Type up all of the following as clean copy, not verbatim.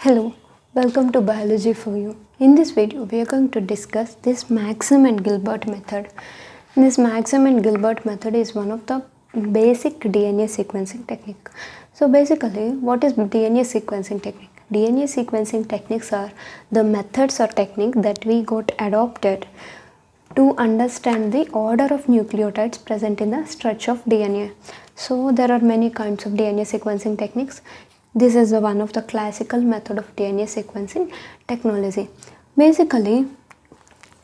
Hello, welcome to Biology for You. In this video, we are going to discuss this Maxim and Gilbert method. This Maxim and Gilbert method is one of the basic DNA sequencing technique. So basically, what is DNA sequencing technique? DNA sequencing techniques are the methods or technique that we got adopted to understand the order of nucleotides present in the stretch of DNA. So there are many kinds of DNA sequencing techniques. This is one of the classical method of DNA sequencing technology. Basically,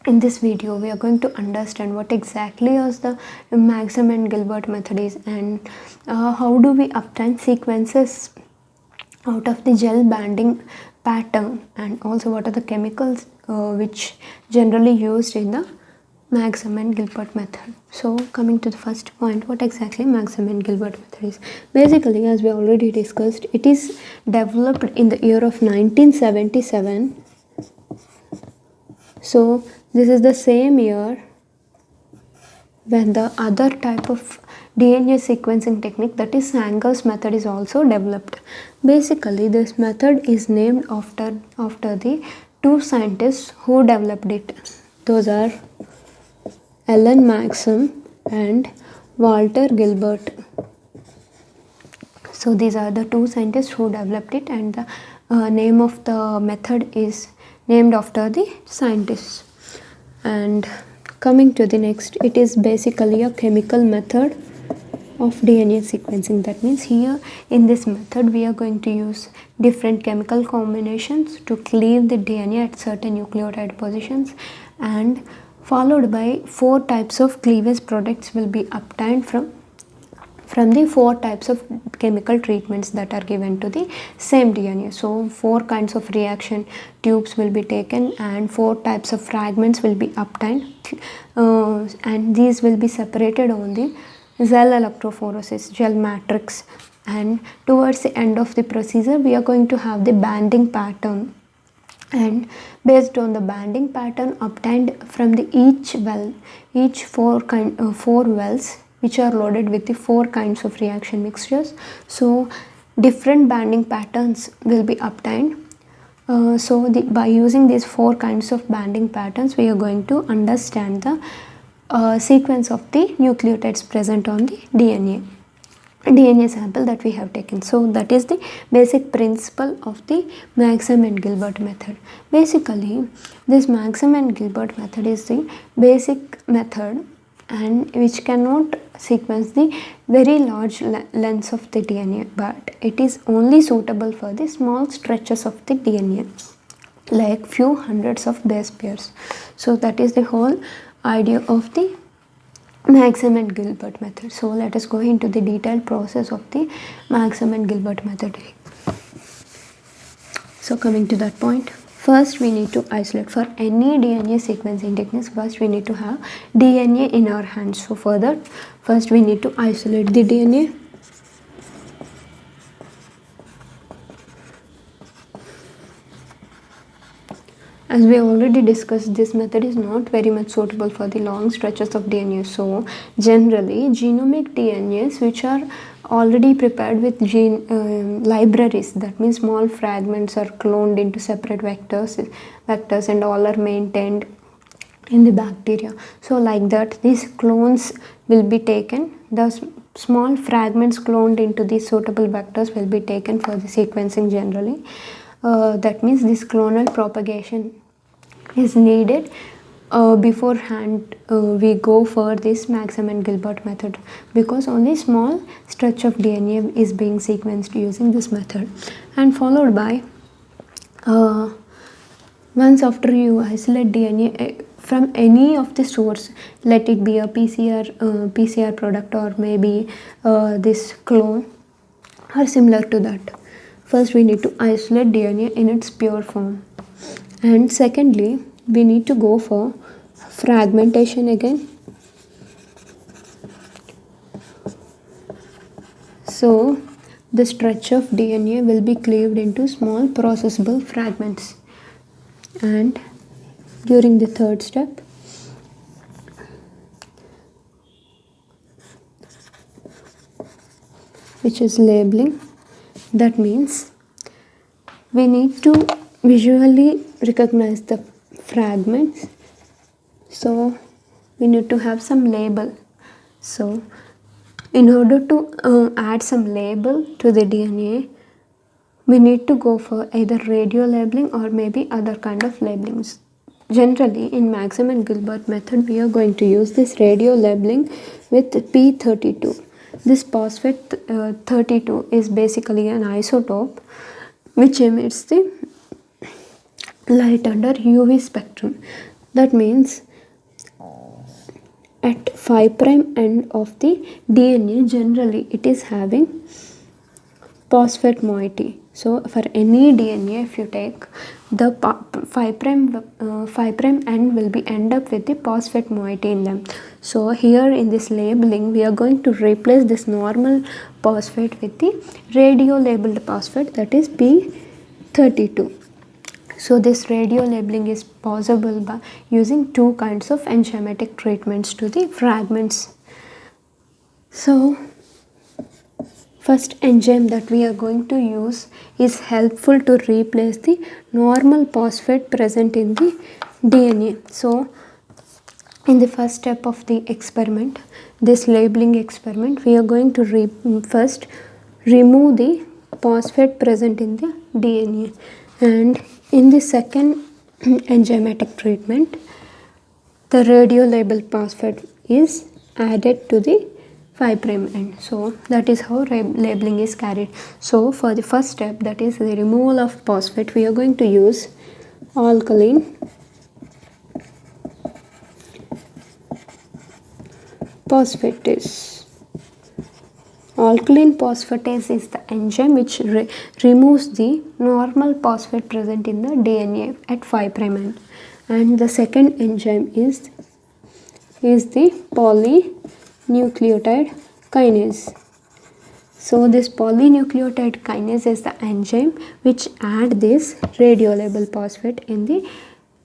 in this video, we are going to understand what exactly is the Maxim and Gilbert method is, and how do we obtain sequences out of the gel banding pattern, and also what are the chemicals which generally used in the Maxim and Gilbert method. So coming to the first point, what exactly Maxim and Gilbert method is. Basically, as we already discussed, it is developed in the year of 1977. So this is the same year when the other type of DNA sequencing technique, that is Sanger's method, is also developed. Basically, this method is named after the two scientists who developed it. Those are Alan Maxim and Walter Gilbert. So these are the two scientists who developed it, and the name of the method is named after the scientists. And coming to the next, it is basically a chemical method of DNA sequencing. That means here in this method we are going to use different chemical combinations to cleave the DNA at certain nucleotide positions, and followed by 4 types of cleavage products will be obtained from the 4 types of chemical treatments that are given to the same DNA. So 4 kinds of reaction tubes will be taken, and 4 types of fragments will be obtained, and these will be separated on the gel electrophoresis, gel matrix, and towards the end of the procedure we are going to have the banding pattern, and based on the banding pattern obtained from the each 4 wells which are loaded with the 4 kinds of reaction mixtures, so different banding patterns will be obtained. By using these 4 kinds of banding patterns, we are going to understand the sequence of the nucleotides present on the DNA sample that we have taken. So that is the basic principle of the Maxim and Gilbert method. Basically, this Maxim and Gilbert method is the basic method, and which cannot sequence the very large lengths of the DNA, but it is only suitable for the small stretches of the DNA, like few hundreds of base pairs. So that is the whole idea of the Maxim and Gilbert method. So let us go into the detailed process of the Maxim and Gilbert method. So coming to that point, first we need to isolate. For any DNA sequencing techniques, first we need to have DNA in our hands. So for that, first we need to isolate the DNA. As we already discussed, this method is not very much suitable for the long stretches of DNA. So generally, genomic DNAs which are already prepared with gene libraries, that means small fragments are cloned into separate vectors and all are maintained in the bacteria. So like that, these clones will be taken. The small fragments cloned into these suitable vectors will be taken for the sequencing generally. That means this clonal propagation is needed beforehand. We go for this Maxim and Gilbert method because only small stretch of DNA is being sequenced using this method, and followed by once after you isolate DNA from any of the source, let it be a PCR product or maybe this clone or similar to that. First we need to isolate DNA in its pure form, and secondly we need to go for fragmentation again. So the stretch of DNA will be cleaved into small processable fragments, and during the third step which is labeling, that means we need to visually recognize the fragments. So we need to have some label. So in order to add some label to the DNA, we need to go for either radio labeling or maybe other kind of labelings. Generally, in Maxim and Gilbert method, we are going to use this radio labeling with P32. This phosphate 32 is basically an isotope which emits the light under UV spectrum. That means at 5' end of the DNA, generally it is having phosphate moiety. So for any DNA, if you take the 5' end will be end up with the phosphate moiety in them. So here in this labeling, we are going to replace this normal phosphate with the radio labeled phosphate, that is P32. So this radio labeling is possible by using two kinds of enzymatic treatments to the fragments. So first enzyme that we are going to use is helpful to replace the normal phosphate present in the DNA. So in the first step of the experiment, this labeling experiment, we are going to first remove the phosphate present in the DNA, and in the second enzymatic treatment, the radio labeled phosphate is added to the 5' end. So that is how labeling is carried. So for the first step, that is the removal of phosphate, we are going to use alkaline phosphatase. Alkaline phosphatase is the enzyme which removes the normal phosphate present in the DNA at 5' end. And the second enzyme is the polynucleotide kinase. So this polynucleotide kinase is the enzyme which add this radio labeled phosphate in the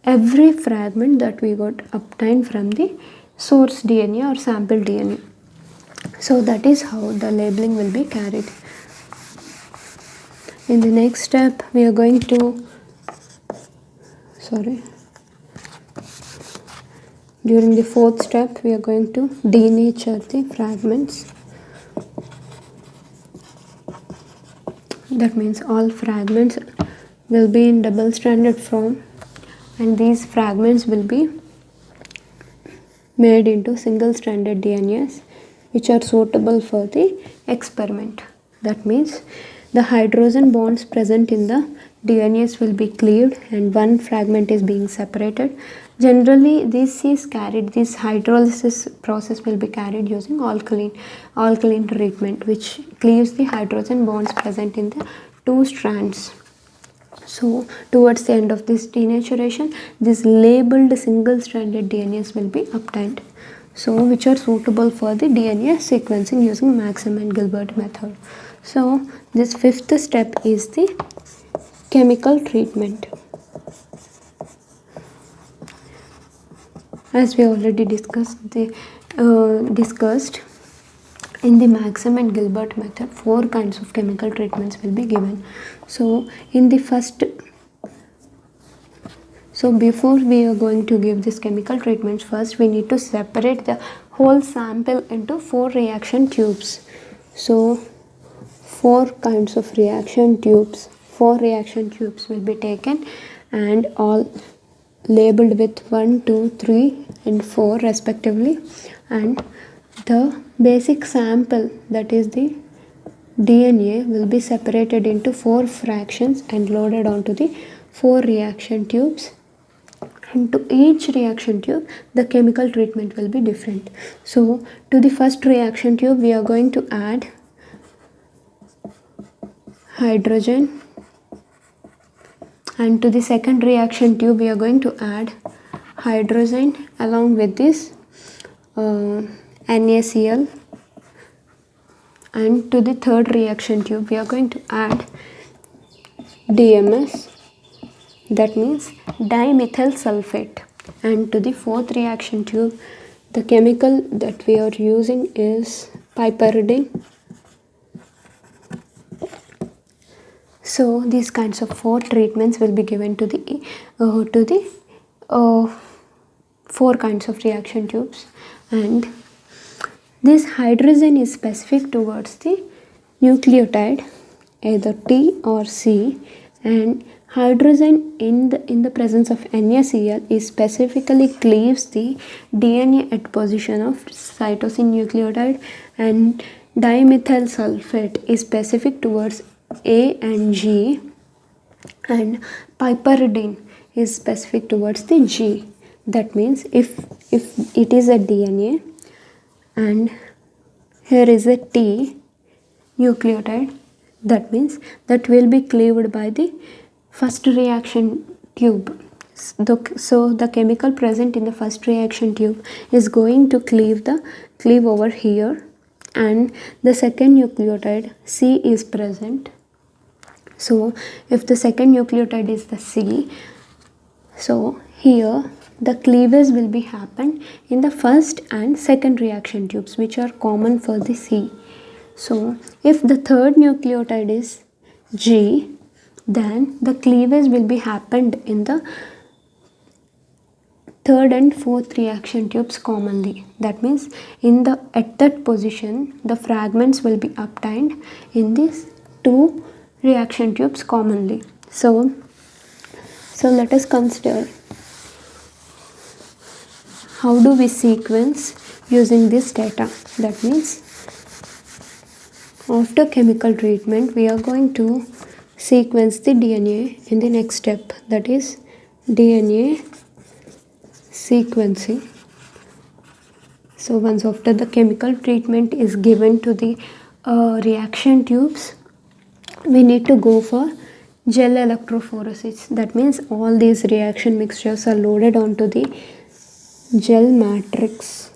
every fragment that we got obtained from the source DNA or sample DNA. So that is how the labeling will be carried. In the next step, we are going to during the fourth step, we are going to denature the fragments. That means all fragments will be in double stranded form, and these fragments will be made into single stranded DNAs which are suitable for the experiment. That means the hydrogen bonds present in the DNAs will be cleaved and one fragment is being separated. Generally, this hydrolysis process will be carried using alkaline treatment, which cleaves the hydrogen bonds present in the two strands. So towards the end of this denaturation, this labeled single stranded DNAs will be obtained, so which are suitable for the DNA sequencing using Maxim and Gilbert method. So this fifth step is the chemical treatment. As we already discussed in the Maxim and Gilbert method, 4 kinds of chemical treatments will be given. So in the first, before we are going to give this chemical treatments, first we need to separate the whole sample into 4 reaction tubes. So 4 kinds of reaction tubes, 4 reaction tubes will be taken and all labeled with 1, 2, 3 and 4 respectively, and the basic sample, that is the DNA, will be separated into 4 fractions and loaded onto the 4 reaction tubes. And to each reaction tube, the chemical treatment will be different. So to the first reaction tube, we are going to add hydrogen, and to the second reaction tube, we are going to add hydrogen along with this NaCl, and to the third reaction tube we are going to add DMS, that means dimethyl sulfate, and to the fourth reaction tube the chemical that we are using is piperidine. So these kinds of 4 treatments will be given to the 4 kinds of reaction tubes, and this hydrogen is specific towards the nucleotide either T or C, and hydrogen in the presence of NaCl is specifically cleaves the DNA at position of cytosine nucleotide, and dimethyl sulfate is specific towards A and G, and piperidine is specific towards the G. That means if it is a DNA and here is a T nucleotide, that means that will be cleaved by the first reaction tube. So the chemical present in the first reaction tube is going to cleave over here, and the second nucleotide C is present. So if the second nucleotide is the C, so here the cleavage will be happen in the first and second reaction tubes, which are common for the C. So if the third nucleotide is G, then the cleavage will be happened in the third and fourth reaction tubes commonly. That means at that position the fragments will be obtained in these 2 reaction tubes commonly. So let us consider how do we sequence using this data. That means after chemical treatment we are going to sequence the DNA in the next step, that is DNA sequencing. So once after the chemical treatment is given to the reaction tubes, we need to go for gel electrophoresis. That means all these reaction mixtures are loaded onto the gel matrix.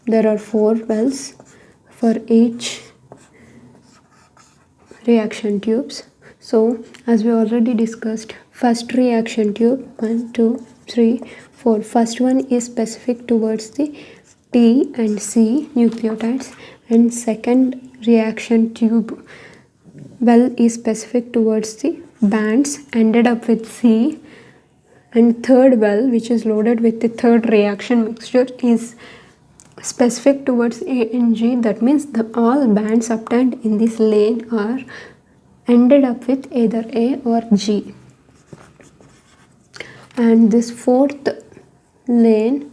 There are 4 wells for each reaction tubes. So as we already discussed, first reaction tube 1, 2, 3, 4. First one is specific towards the T and C nucleotides, and second reaction tube well is specific towards the bands ended up with C, and third well, which is loaded with the third reaction mixture, is specific towards A and G. That means all bands obtained in this lane are ended up with either A or G, and this fourth lane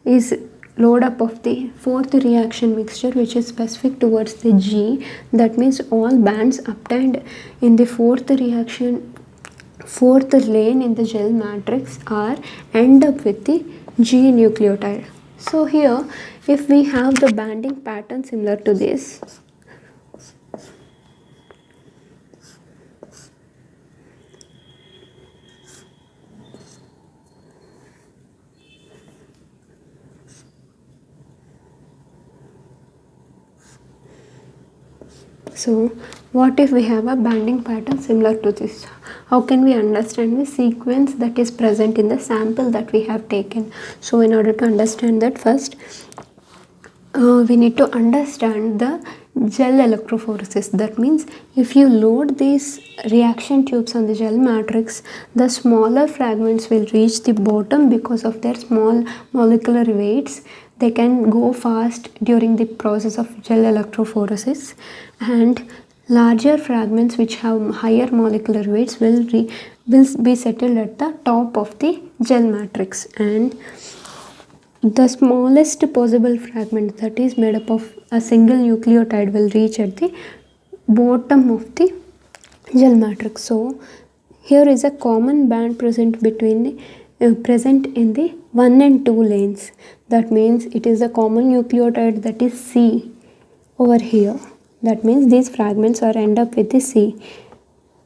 is load up of the fourth reaction mixture, which is specific towards the G. That means all bands obtained in the fourth lane in the gel matrix are end up with the G nucleotide. So here if we have the banding pattern similar to this, so what if we have a banding pattern similar to this? How can we understand the sequence that is present in the sample that we have taken? So in order to understand that, first we need to understand the gel electrophoresis. That means if you load these reaction tubes on the gel matrix, the smaller fragments will reach the bottom because of their small molecular weights. They can go fast during the process of gel electrophoresis, and larger fragments which have higher molecular weights will be settled at the top of the gel matrix, and the smallest possible fragment, that is made up of a single nucleotide, will reach at the bottom of the gel matrix. So here is a common band present between the present in the 1 and 2 lanes. That means it is a common nucleotide, that is C over here. That means these fragments are end up with the C.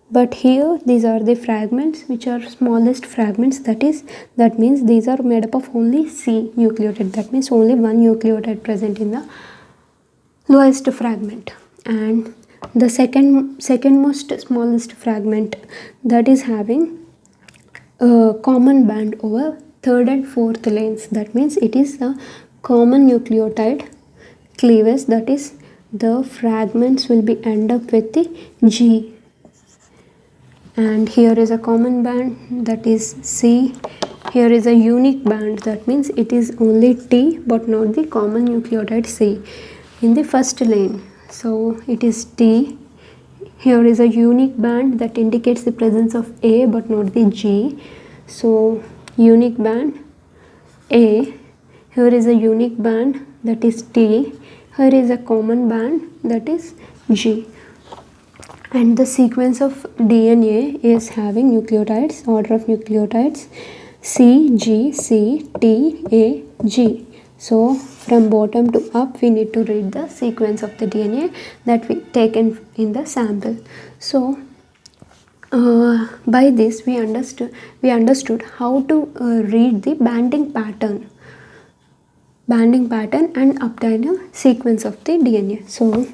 But here these are the fragments which are smallest fragments, that means these are made up of only C nucleotide. That means only one nucleotide present in the lowest fragment, and the second most smallest fragment, that is having a common band over third and fourth lanes. That means it is a common nucleotide cleavage, that is the fragments will be end up with the G. And here is a common band, that is C. Here is a unique band, that means it is only T but not the common nucleotide C in the first lane. So it is T. Here is a unique band that indicates the presence of A but not the G. So unique band A. Here is a unique band, that is T. Here is a common band, that is G. And the sequence of DNA is having nucleotides, order of nucleotides C, G, C, T, A, G. So from bottom to up we need to read the sequence of the DNA that we taken in the sample. So by this we understood how to read the banding pattern and obtain a sequence of the DNA. So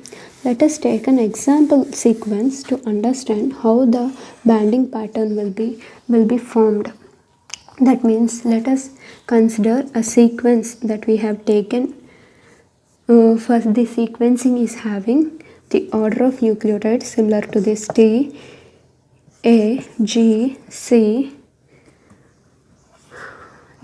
let us take an example sequence to understand how the banding pattern will be formed. That means let us consider a sequence that we have taken. First, the sequencing is having the order of nucleotides similar to this T, A, G, C,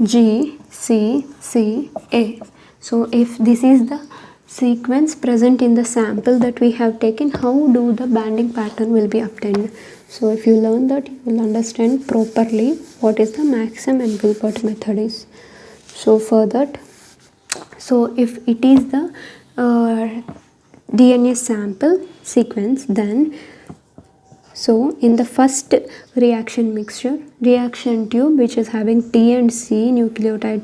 G, C, C, A. So if this is the sequence present in the sample that we have taken, how do the banding pattern will be obtained? So if you learn that, you will understand properly what is the Maxam and Gilbert method is. So for that, so if it is the DNA sample sequence, then so in the first reaction mixture, reaction tube which is having T and C nucleotide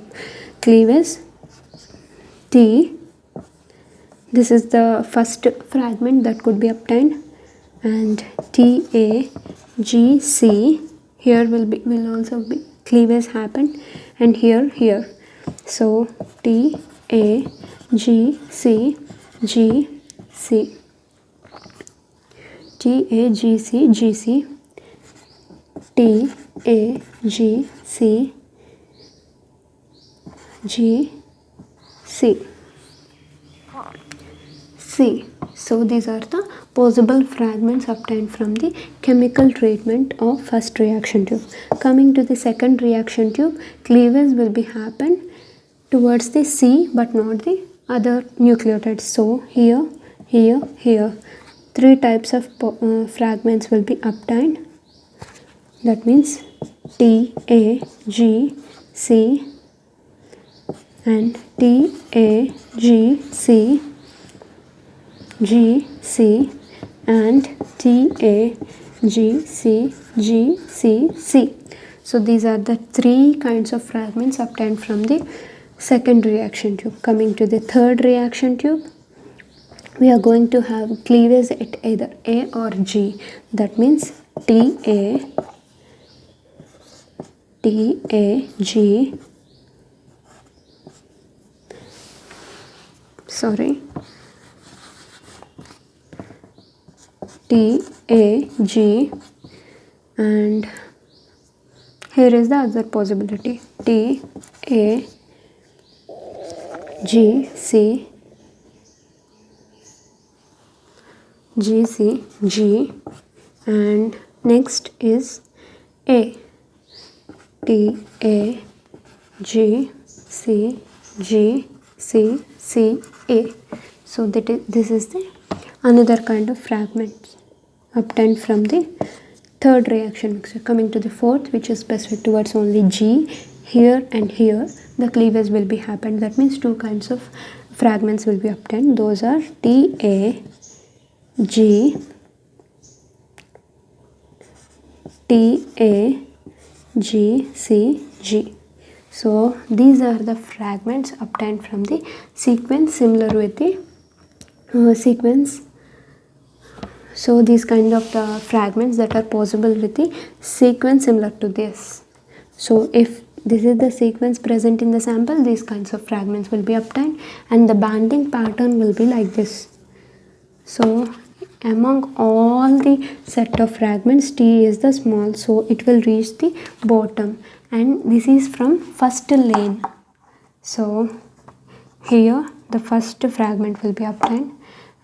cleavage, T, this is the first fragment that could be obtained, and T, A, G, C, here will also be cleavage happen, and here. So T, A, G, C, G, C. T, A, G, C, G, C, T, A, G, C, G, C, C. So these are the possible fragments obtained from the chemical treatment of first reaction tube. Coming to the second reaction tube, cleavage will be happen towards the C but not the other nucleotides. So here, three types of fragments will be obtained. That means T, A, G, C, and T, A, G, C, G, C, and T, A, G, C, G, C, C. So these are the three kinds of fragments obtained from the second reaction tube. Coming to the third reaction tube, we are going to have cleavage at either A or G. That means T, A, G, T, A, G, and here is the other possibility, T, A, G, C, G, C, G, and next is A, T, A, G, C, G, C, C, A. So this is the another kind of fragment obtained from the third reaction mixture. Coming to the fourth, which is specific towards only G, here and here the cleavage will be happened. That means two kinds of fragments will be obtained. Those are T, A, G, T, A, G, C, G. So these are the fragments obtained from the sequence similar with the sequence. So these kind of the fragments that are possible with the sequence similar to this. So if this is the sequence present in the sample, these kinds of fragments will be obtained and the banding pattern will be like this. So among all the set of fragments, T is the small, so it will reach the bottom, and this is from first lane. So here the first fragment will be obtained,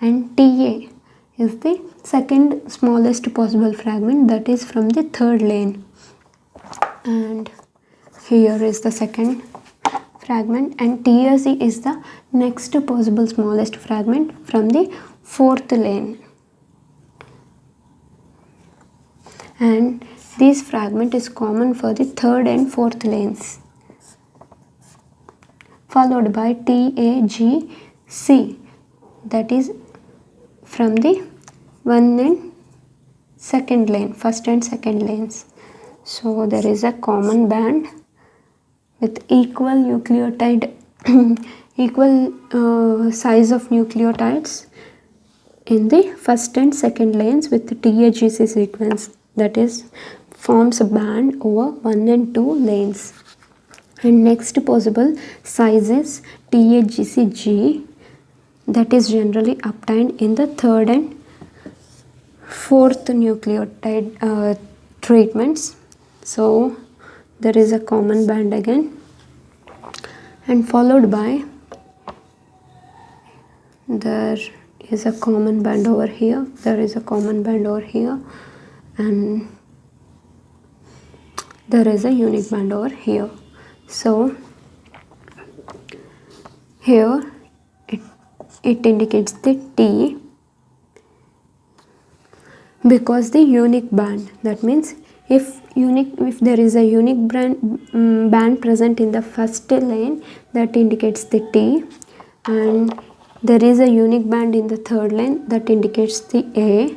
and TA is the second smallest possible fragment, that is from the third lane. And here is the second fragment, and TSC is the next possible smallest fragment from the fourth lane. And this fragment is common for the third and fourth lanes, followed by TAGC, that is from the one and second lane, first and second lanes. So there is a common band with equal nucleotide equal size of nucleotides in the first and second lanes with the TAGC sequence, that is forms a band over 1 and 2 lanes. And next possible size is TAGCG, that is generally obtained in the third and fourth nucleotide treatments. So there is a common band again, and followed by there is a common band over here, there is a common band over here, and there is a unique band over here. So here it indicates the T because the unique band, that means if there is a unique band present in the first lane, that indicates the T, and there is a unique band in the third lane, that indicates the A.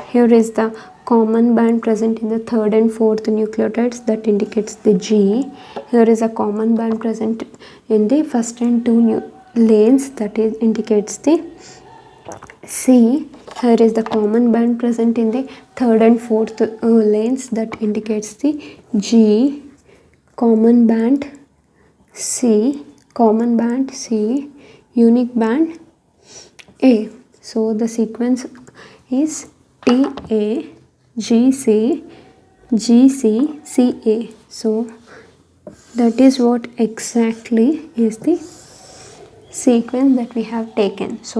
Here is the common band present in the third and fourth nucleotides, that indicates the G. Here is a common band present in the first and 2 lanes, that indicates the C. Here is the common band present in the third and fourth lanes, that indicates the G. Common band C, unique band A. So the sequence is TA, GC, GC, CA. So that is what exactly is the sequence that we have taken. So